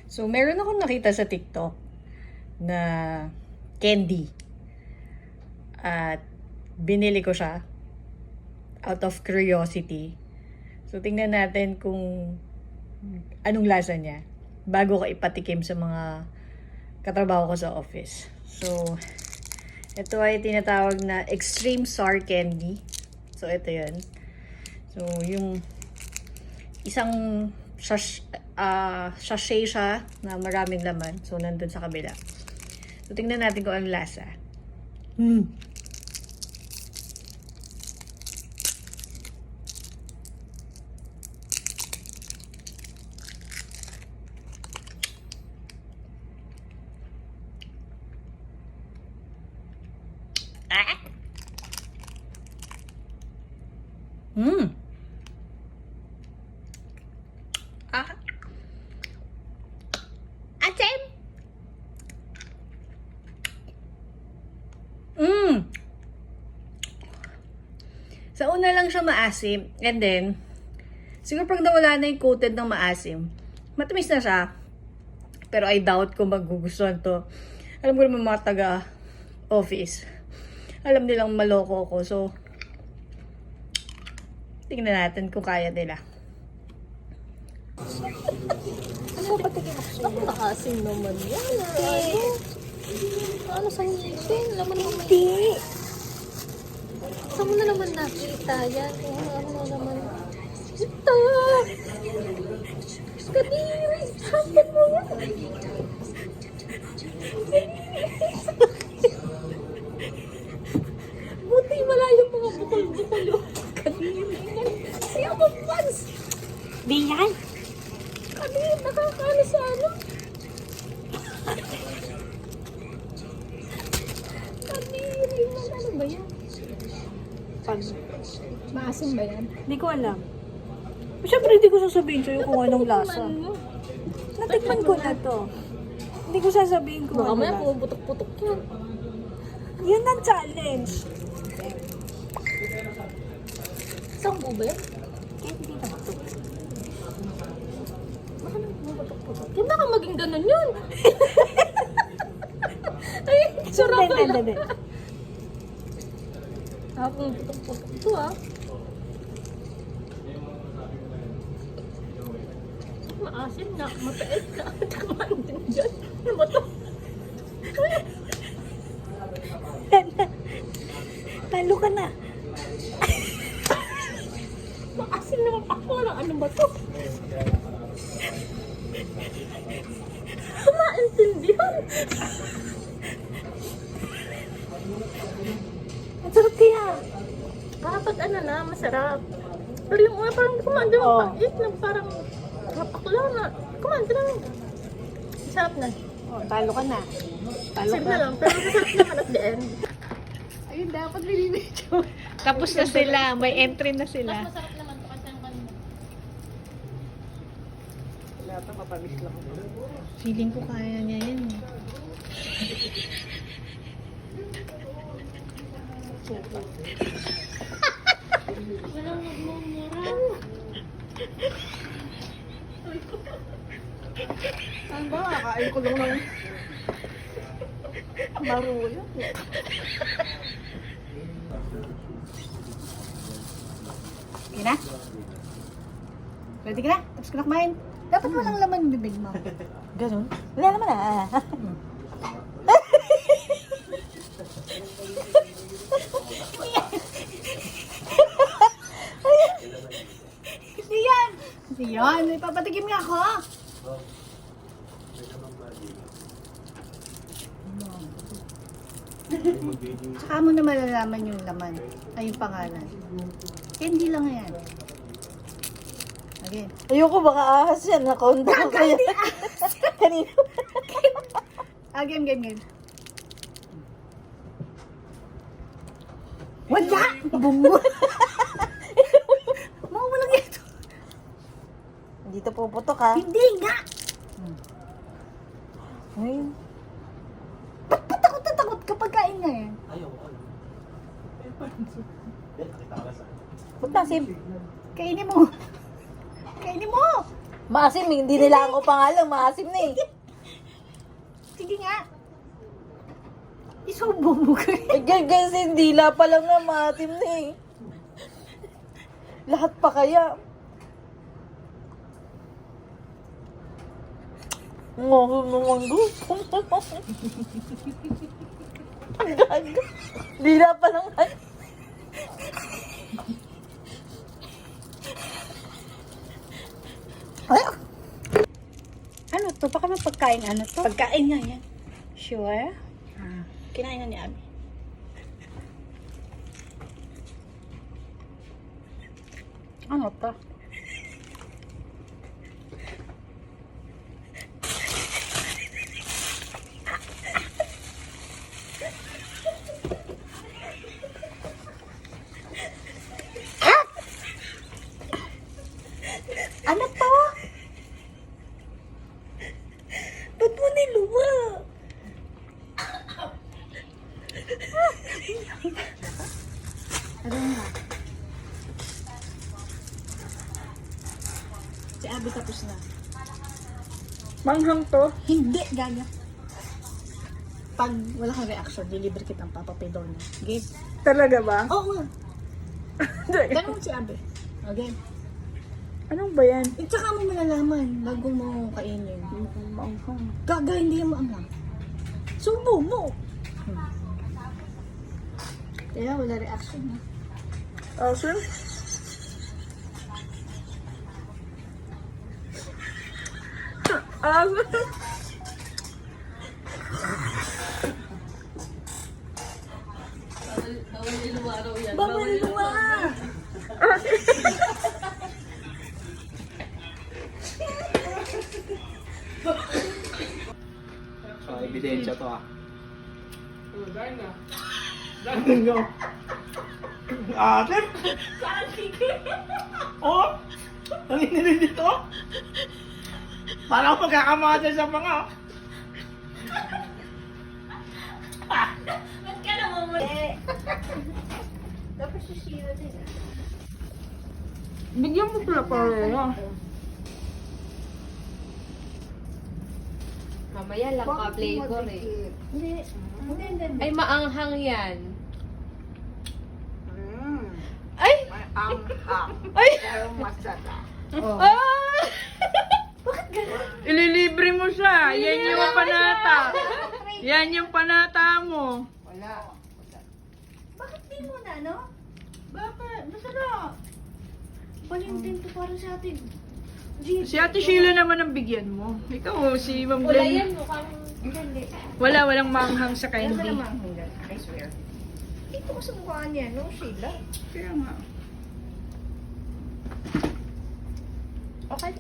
So, meron akong nakita sa TikTok na candy. At binili ko siya out of curiosity. So, tingnan natin kung anong lasa niya bago ko ipatikim sa mga katrabaho ko sa office. So, ito ay tinatawag na extreme sour candy. So, ito yun. So, yung isang sachet siya na maraming laman. So, nandun sa kabila. So, tingnan natin kung anong lasa. Atem! Sa una lang siya maasim. And then, siguro pag nawala na yung coated ng maasim, matamis na siya. Pero I doubt kung magugustuhan to. Alam ko naman mga taga-office. Alam nilang maloko ako. So, tingnan natin kung kaya nila. Ano maasim naman yan? Ano sa ngipin? Laman naman. Hindi. Saan mo na naman nakita yan? Ano na naman? Ito! Kadiri! Hapon mo yan! Buti wala yung mga bukol-bukol. Kadiri! Siya mo fans! Di yan! Kadiri! Nakakano sa ano? Kadiri! Ano ba yan? Maasim ba yan? Hindi ko alam. Siyempre, hindi ko sasabihin sa'yo kung anong lasa. Natikman ko na to. Hindi ko sasabihin kung Baka anong maya lasa. pumuputok-putok yan. Yun ang challenge. Saan po ba yan? Kahit hindi na bato. Baka nang pumuputok-putok. Yan baka maging ganun yun. Ay, sarap pala. Ah, pumuputok-putok ito ah. Maasim na, mapait na. Takaman din dyan. Ano ba ito? Talo ka na. Maasim naman ako lang. Ano ba ito? Maintindihan. Ang sarap kaya. Kapag ano na, masarap. Pero yung una parang kumaan din Oo. ang pait na parang ako lang na. Kumaan din lang. Masarap na. Oh, talo ka na. Talo Sige ka. na lang. Pero masarap naman at the end. Ayun, dapat binibidyo. Tapos na sila. May entry na sila. Masarap naman to kasi ang kanina. Wala pa, mapamis lang. Feeling ko kaya niya yan. Walang nagmumura. Ano ba? Kakain ko lang ng maruya. Okay na? Ready ka na? Tapos ka na kumain? Dapat walang laman yung bibig mo. Ganun? Wala naman ah. Hindi yan! Hindi yan! May papatikim nga ako! Saka mo na malalaman yung laman. Ay, yung pangalan. Candy lang yan. Again. Ayoko baka ahas yan. Nakaunda ko kaya. Kanina. Again, game. Wala! Bungo! Mawalang ito. Dito puputok ha. Hindi nga! Ay. Ba't takot na takot kapag kain nga yan? Ba't nasim? Kainin mo. kainin mo. Maasim, hindi nila ako pangalan. Maasim na eh. Sige nga. Isubo mo kayo. Eh, kasi dila pa lang nga maasim na eh. Lahat pa kaya. Ngayon naman gusto mo. Ang gaga. Dila pa lang nga. Ay! Ano to? Baka may pagkain ano to? Pagkain nga yan. Sure? Kinain na ni Abby. Ano to? Ano to? Ba't mo niluwa? Ano nga? Si Abby tapos na. Manghang to. Hindi, gaga. Pag wala kang reaction, deliver kitang papapidol na. Game. Talaga ba? Oo nga. Ganun si Abby. Okay. Anong ba yan? At saka mo malalaman bago mo kainin. Manghang. Gaga, hindi mo anghang. Subo mo. Kaya wala reaction na. Awesome. Awesome. Bawal luwa! So, ebidensya to ah. Ate? Oh? Nanginginig dito? Parang ako magkakamata sa mga. Dapat susira din. Bigyan mo pala pala. Mamaya lang ka flavor eh. Hindi. Hindi. Ay, maanghang yan. Ay! Ay! Oh. Ah! Ililibre mo siya. Yan yung panata. Yan yung panata mo. Bakit di mo na, no? Bakit? Masarap. Palintin to para sa atin. Si Ate Sheila naman ang bigyan mo. Ikaw, si Ma'am Wala Glenn. yan, mukhang... Hindi. Walang manghang sa Kaya candy. naman hanggan. I swear. Ito ko sa mukha niya, no, Sheila? Kaya nga. Okay.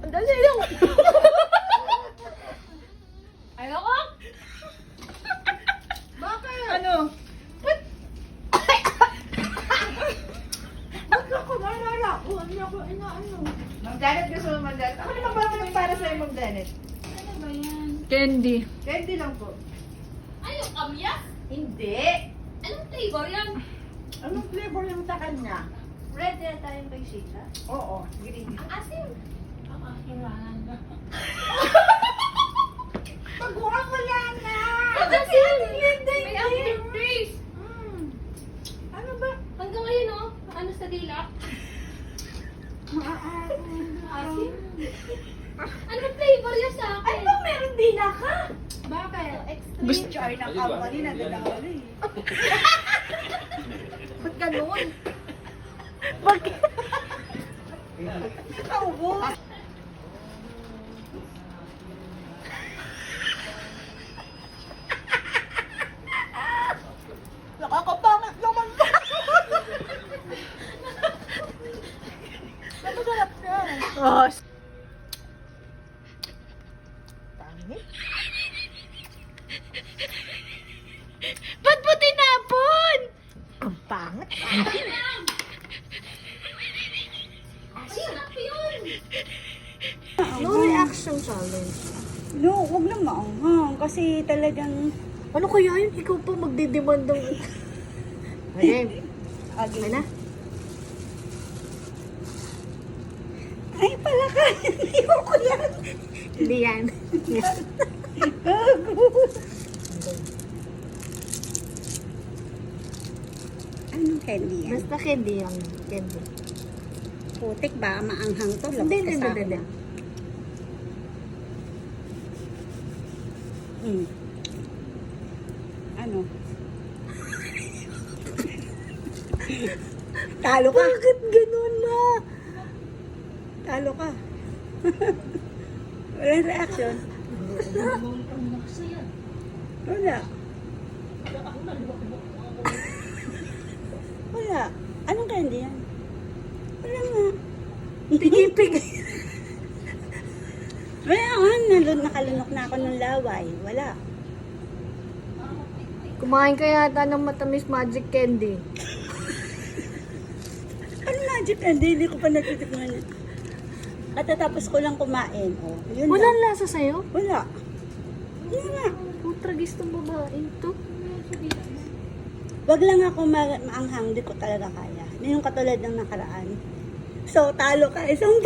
Ang dali lang. Ayoko! Bakit? Ano? Ba't ako nalala? Hindi ako inaano. Ma'am Janet, gusto mo Ma'am Janet? Ako naman ba naman para sa'yo, Ma'am Janet? Ano ba yan? Candy. Candy lang po. Ay, yung kamyas? Hindi. Anong flavor yan? Anong flavor yung sa kanya? Red yata yung kay Sheila? Oo, green. Ang asim. Ang ahirangan na. Pag-uwang wala na! Ang asim! May aftertaste. Ano ba? Hanggang ngayon, oh. Ano sa dila? Asim. Ano flavor yan sa akin? Ay, ba meron din ka? Bakit? Gusto. Joy ng company na dadali. Ba't ganun? Bakit? Kaubo. Nakakapangit naman ba? Masarap ka. Oh, Pangit? ba't mo tinapon? Ang pangit. Sarap yun! No reaction challenge. No, huwag na maanghang. Kasi talagang... Ano kaya yun? Ikaw pa magdidemand ng... Okay. Okay na. Palakayin. Ayoko yan. Hindi yan. Anong candy yan? Basta candy yung candy. Putik ba? Maanghang to. Hindi, Labas ka hindi, sa hindi, akin, ah. Ano? Talo ka. Bakit ganun na? Talo ka. Walang reaction. Wala. Wala. Anong candy yan? Wala nga. Pigipig. Wala nga. Nakalunok na ako ng laway. Wala. Kumain ka yata ng matamis magic candy. Ano magic candy? Hindi ko pa natitikman yan. At tatapos ko lang kumain. Oh, yun Walang lang. lasa sa'yo? Wala. Wala nga. Putragis ng babaeng to. Wag lang ako maanghang. Hindi ko talaga kaya. Hindi yung katulad ng nakaraan. So, talo ka. Isang